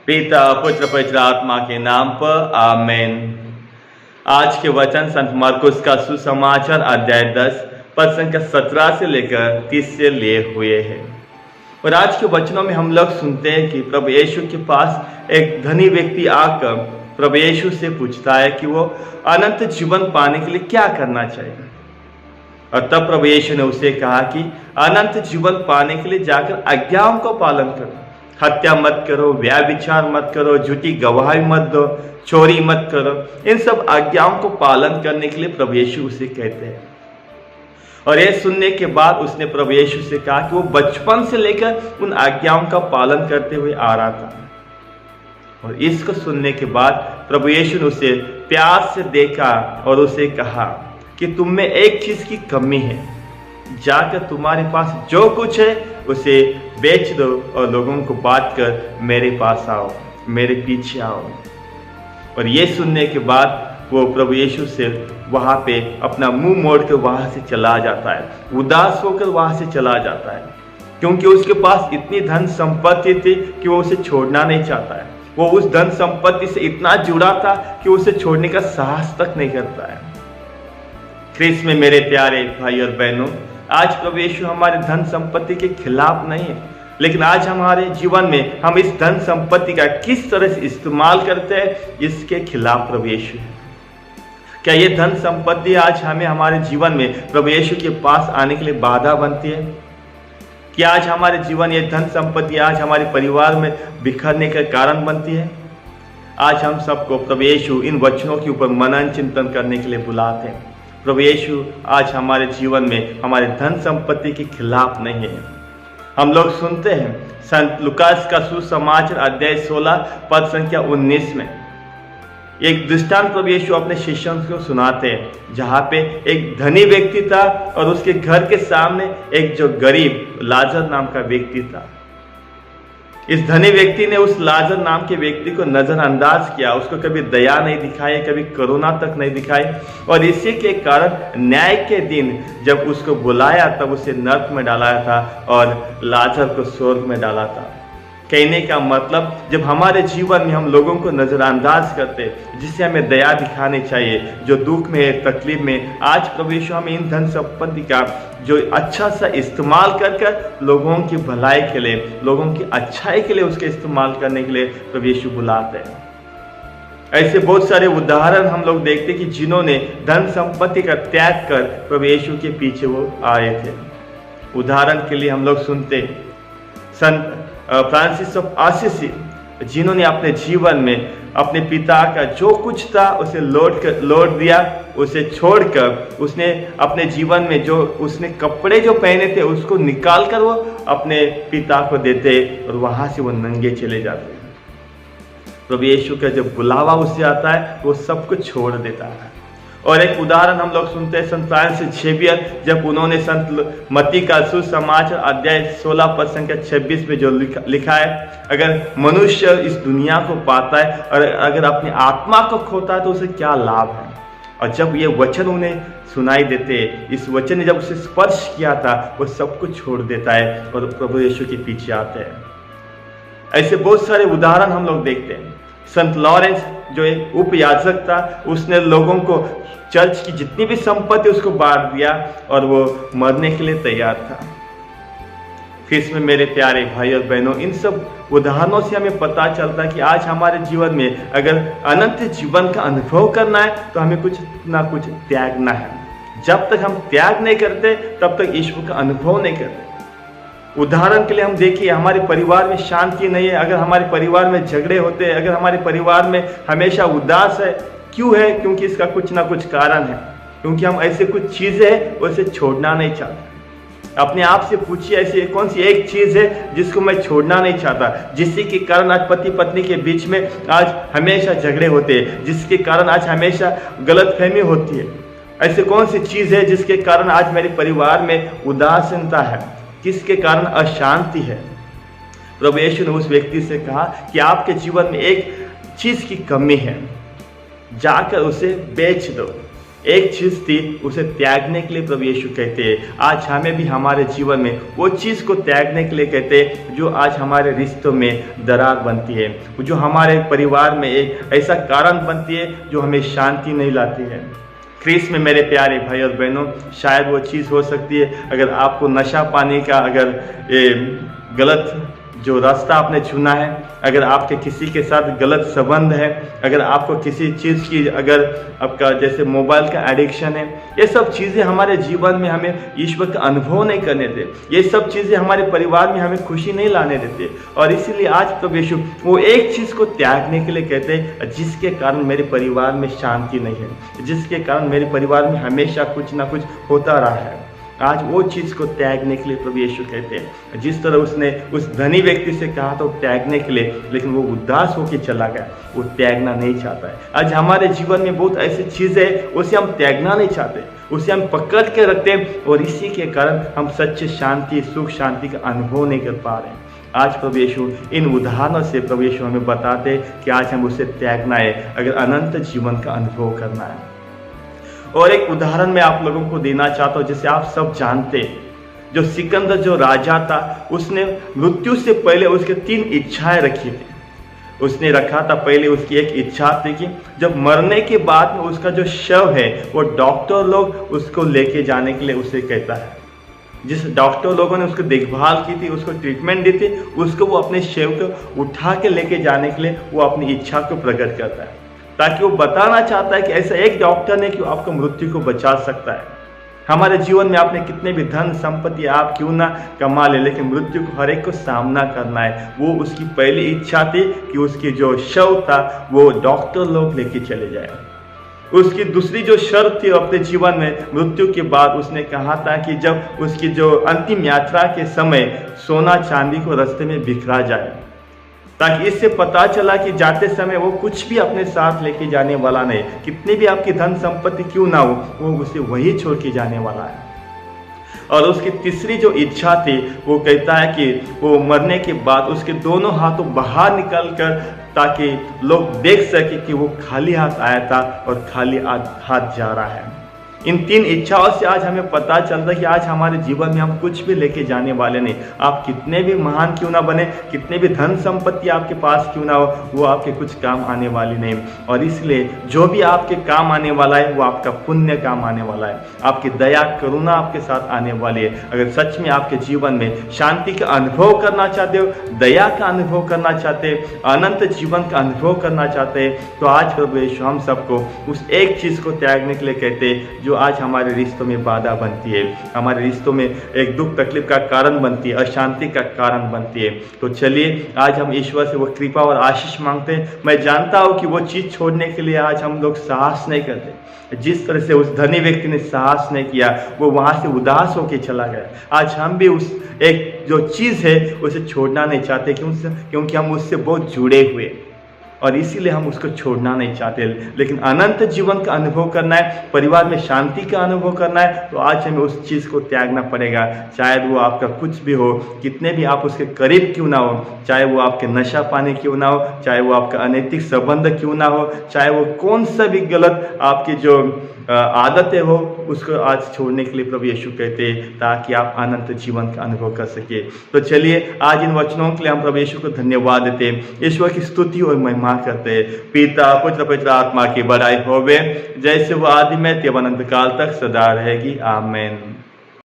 पिता पुत्र पवित्र आत्मा के नाम पर आमेन। आज के वचन संत मरकुस का सुसमाचार अध्याय 10 पद संख्या 17 से लेकर 30 से लिए हुए हैं। और आज के वचनों में हम लोग सुनते हैं कि प्रभु यीशु के पास एक धनी व्यक्ति आकर प्रभु यीशु से पूछता है कि वो अनंत जीवन पाने के लिए क्या करना चाहिए। और तब प्रभु यीशु ने उसे कहा कि अनंत जीवन पाने के लिए जाकर आज्ञाओं को पालन करो। हत्या मत करो, व्यभिचार मत करो, झूठी गवाही मत दो, चोरी मत करो। इन सब आज्ञाओं को पालन करने के लिए प्रभु यीशु उसे कहते हैं। और यह सुनने के बाद उसने प्रभु यीशु से कहा कि वो बचपन से लेकर उन आज्ञाओं का पालन करते हुए आ रहा था। और इसको सुनने के बाद प्रभु यीशु ने उसे प्यार से देखा और उसे कहा कि तुम में एक चीज की कमी है, जाकर तुम्हारे पास जो कुछ है उसे बेच दो और लोगों को बांट कर मेरे पास आओ, मेरे पीछे आओ। और ये सुनने के बाद वो प्रभु यीशु से वहाँ पे अपना मुंह मोड़कर वहाँ से चला जाता है, उदास होकर वहाँ से चला जाता है, क्योंकि उसके पास इतनी धन संपत्ति थी कि वो उसे छोड़ना नहीं चाहता है। वो उस धन संपत्ति से इतना जुड़ा था कि उसे छोड़ने का साहस तक नहीं करता है। ख्रीस्त में मेरे प्यारे भाई और बहनों, आज प्रभु यीशु हमारे धन संपत्ति के खिलाफ नहीं है, लेकिन आज हमारे जीवन में हम इस धन संपत्ति का किस तरह से इस्तेमाल करते हैं, इसके खिलाफ प्रभु यीशु है। क्या ये धन संपत्ति आज हमें हमारे जीवन में प्रभु यीशु के पास आने के लिए बाधा बनती है? क्या आज हमारे जीवन ये धन संपत्ति आज हमारे परिवार में बिखरने का कारण बनती है? आज हम सबको प्रभु यीशु इन वचनों के ऊपर मनन चिंतन करने के लिए बुलाते हैं। प्रभु यीशु आज हमारे जीवन में हमारे धन संपत्ति के खिलाफ नहीं है। हम लोग सुनते हैं संत लूकास का सुसमाचार अध्याय 16 पद संख्या 19 में एक दृष्टांत प्रभु यीशु अपने शिष्यों को सुनाते हैं, जहाँ पे एक धनी व्यक्ति था और उसके घर के सामने एक जो गरीब लाजर नाम का व्यक्ति था। इस धनी व्यक्ति ने उस लाजर नाम के व्यक्ति को नजरअंदाज किया, उसको कभी दया नहीं दिखाई, कभी करुणा तक नहीं दिखाई। और इसी के कारण न्याय के दिन जब उसको बुलाया तब उसे नरक में डाला था और लाजर को स्वर्ग में डाला था। कहने का मतलब, जब हमारे जीवन में हम लोगों को नजरअंदाज करते, जिससे हमें दया दिखानी चाहिए, जो दुख में है, तकलीफ में, आज प्रभु यीशु हमें इन धन संपत्ति का जो अच्छा सा इस्तेमाल कर लोगों की भलाई के लिए, लोगों की अच्छाई के लिए उसके इस्तेमाल करने के लिए प्रभु यीशु बुलाते हैं। ऐसे बहुत सारे उदाहरण हम लोग देखते कि जिन्होंने धन संपत्ति का त्याग कर प्रभु यीशु के पीछे वो आए थे। उदाहरण के लिए हम लोग सुनते संत फ्रांसिस ऑफ असिसी, जिन्होंने अपने जीवन में अपने पिता का जो कुछ था उसे लौट दिया, उसे छोड़कर उसने अपने जीवन में जो उसने कपड़े जो पहने थे उसको निकाल कर वो अपने पिता को देते और वहां से वो नंगे चले जाते। प्रभु यीशु का जब बुलावा उससे आता है वो सब कुछ छोड़ देता है। और एक उदाहरण हम लोग सुनते हैं संत फ्रांसिस जेवियर, जब उन्होंने संत मत्ती का सुसमाचार अध्याय 16 पद संख्या 26 में जो लिखा है, अगर मनुष्य इस दुनिया को पाता है और अगर अपनी आत्मा को खोता है तो उसे क्या लाभ है। और जब ये वचन उन्हें सुनाई देते, इस वचन ने जब उसे स्पर्श किया था, वो सब कुछ छोड़ देता है और प्रभु यीशु के पीछे आते हैं। ऐसे बहुत सारे उदाहरण हम लोग देखते हैं। संत लॉरेंस जो एक उपयाजक था, उसने लोगों को चर्च की जितनी भी संपत्ति उसको बांट दिया और वो मरने के लिए तैयार था। फिर इसमें मेरे प्यारे भाई और बहनों, इन सब उदाहरणों से हमें पता चलता है कि आज हमारे जीवन में अगर अनंत जीवन का अनुभव करना है तो हमें कुछ ना कुछ त्यागना है। जब तक हम त्याग नहीं करते तब तक ईश्वर का अनुभव नहीं करते। उदाहरण के लिए हम देखिए, हमारे परिवार में शांति नहीं है, अगर हमारे परिवार में झगड़े होते हैं, अगर हमारे परिवार में हमेशा उदास है, क्यों है? क्योंकि इसका कुछ ना कुछ कारण है, क्योंकि हम ऐसे कुछ चीजें हैं उसे छोड़ना नहीं चाहते। अपने आप से पूछिए, ऐसी कौन सी एक चीज है जिसको मैं छोड़ना नहीं चाहता, जिसके के कारण आज पति पत्नी के बीच में आज हमेशा झगड़े होते हैं, जिसके कारण आज हमेशा गलतफहमी होती है। ऐसे कौन सी चीज है जिसके कारण आज मेरे परिवार में उदासीनता है, किसके कारण अशांति है? प्रभु यीशु ने उस व्यक्ति से कहा कि आपके जीवन में एक चीज की कमी है, जाकर उसे बेच दो एक चीज थी, उसे त्यागने के लिए प्रभु यीशु कहते हैं आज हमें भी हमारे जीवन में वो चीज़ को त्यागने के लिए कहते हैं जो आज हमारे रिश्तों में दरार बनती है, जो हमारे परिवार में एक ऐसा कारण बनती है जो हमें शांति नहीं लाती है। ख्रीस्त में मेरे प्यारे भाई और बहनों, शायद वो चीज़ हो सकती है अगर आपको नशा पाने का अगर गलत जो रास्ता आपने चुना है, अगर आपके किसी के साथ गलत संबंध है, अगर आपको किसी चीज़ की अगर आपका जैसे मोबाइल का एडिक्शन है, ये सब चीज़ें हमारे जीवन में हमें ईश्वर का अनुभव नहीं करने देते, ये सब चीज़ें हमारे परिवार में हमें खुशी नहीं लाने देते। और इसीलिए आज प्रभु यीशु वो एक चीज़ को त्यागने के लिए कहते हैं जिसके कारण मेरे परिवार में शांति नहीं है, जिसके कारण मेरे परिवार में हमेशा कुछ ना कुछ होता रहा है। आज वो चीज़ को त्यागने के लिए प्रभु यीशु कहते हैं। जिस तरह उसने उस धनी व्यक्ति से कहा था त्यागने के लिए, लेकिन वो उदास होकर चला गया, वो त्यागना नहीं चाहता है। आज हमारे जीवन में बहुत ऐसी चीज़ें हैं उसे हम त्यागना नहीं चाहते, उसे हम पकड़ के रखते हैं और इसी के कारण हम सच्चे शांति, सुख शांति का अनुभव नहीं कर पा रहे हैं। आज प्रभु यीशु इन उदाहरणों से प्रभु यीशु हमें बताते हैं कि आज हम उसे त्यागना है अगर अनंत जीवन का अनुभव करना है। और एक उदाहरण मैं आप लोगों को देना चाहता हूँ जिसे आप सब जानते हैं। जो सिकंदर जो राजा था, उसने मृत्यु से पहले उसके 3 इच्छाएं रखी थी। उसने रखा था, पहले उसकी एक इच्छा थी कि जब मरने के बाद में उसका जो शव है वो डॉक्टर लोग उसको लेके जाने के लिए उसे कहता है। जिस डॉक्टर लोगों ने उसको देखभाल की थी, उसको ट्रीटमेंट दी थी, उसको वो अपने शव को उठा के लेके जाने के लिए वो अपनी इच्छा को प्रकट करता है, ताकि वो बताना चाहता है कि ऐसा एक डॉक्टर ने कि आपको मृत्यु को बचा सकता है। हमारे जीवन में आपने कितने भी धन संपत्ति आप क्यों ना कमा ले, लेकिन मृत्यु को हर एक को सामना करना है। वो उसकी पहली इच्छा थी कि उसकी जो शव था वो डॉक्टर लोग लेके चले जाए। उसकी दूसरी जो शर्त थी अपने जीवन में मृत्यु के बाद, उसने कहा था कि जब उसकी जो अंतिम यात्रा के समय सोना चांदी को रास्ते में बिखरा जाए, ताकि इससे पता चला कि जाते समय वो कुछ भी अपने साथ लेके जाने वाला नहीं, कितनी भी आपकी धन संपत्ति क्यों ना हो, वो उसे वही छोड़ के जाने वाला है। और उसकी तीसरी जो इच्छा थी, वो कहता है कि वो मरने के बाद उसके दोनों हाथों बाहर निकल कर, ताकि लोग देख सके कि वो खाली हाथ आया था और खाली हाथ जा रहा है। इन 3 इच्छाओं से आज हमें पता चलता है कि आज हमारे जीवन में हम कुछ भी लेके जाने वाले नहीं। आप कितने भी महान क्यों ना बने, कितने भी धन संपत्ति आपके पास क्यों ना हो, वो आपके कुछ काम आने वाली नहीं। और इसलिए जो भी आपके काम आने वाला है वो आपका पुण्य काम आने वाला है, आपकी दया करुणा आपके साथ आने वाली है। अगर सच में आपके जीवन में शांति का अनुभव करना चाहते हो, दया का अनुभव करना चाहते हो, अनंत जीवन का अनुभव करना चाहते हैं, तो आज प्रभु यीशु हम सबको उस एक चीज़ को त्यागने के लिए कहते हैं जो आज हमारे रिश्तों में बाधा बनती है, हमारे रिश्तों में एक दुख तकलीफ का कारण बनती है, अशांति का कारण बनती है। तो चलिए आज हम ईश्वर से वो कृपा और आशीष मांगते हैं। मैं जानता हूँ कि वो चीज़ छोड़ने के लिए आज हम लोग साहस नहीं करते। जिस तरह से उस धनी व्यक्ति ने साहस नहीं किया, वो वहाँ से उदास होकर चला गया। आज हम भी उस एक जो चीज़ है उसे छोड़ना नहीं चाहते, क्योंकि हम उससे बहुत जुड़े हुए और इसीलिए हम उसको छोड़ना नहीं चाहते। लेकिन अनंत जीवन का अनुभव करना है, परिवार में शांति का अनुभव करना है, तो आज हमें उस चीज़ को त्यागना पड़ेगा। चाहे वो आपका कुछ भी हो, कितने भी आप उसके करीब क्यों ना हो, चाहे वो आपके नशा पाने क्यों ना हो, चाहे वो आपका अनैतिक संबंध क्यों ना हो, चाहे वो कौन सा भी गलत आपकी जो आदतें हो, उसको आज छोड़ने के लिए प्रभु यीशु कहते हैं, ताकि आप अनंत जीवन का अनुभव कर सके। तो चलिए आज इन वचनों के लिए हम प्रभु यीशु को धन्यवाद देते हैं, ईश्वर की स्तुति और महिमा करते हैं। पिता पुत्र पवित्र आत्मा की बड़ाई होवे, जैसे वो आदि में तेव अनंत काल तक सदा रहेगी। आमीन।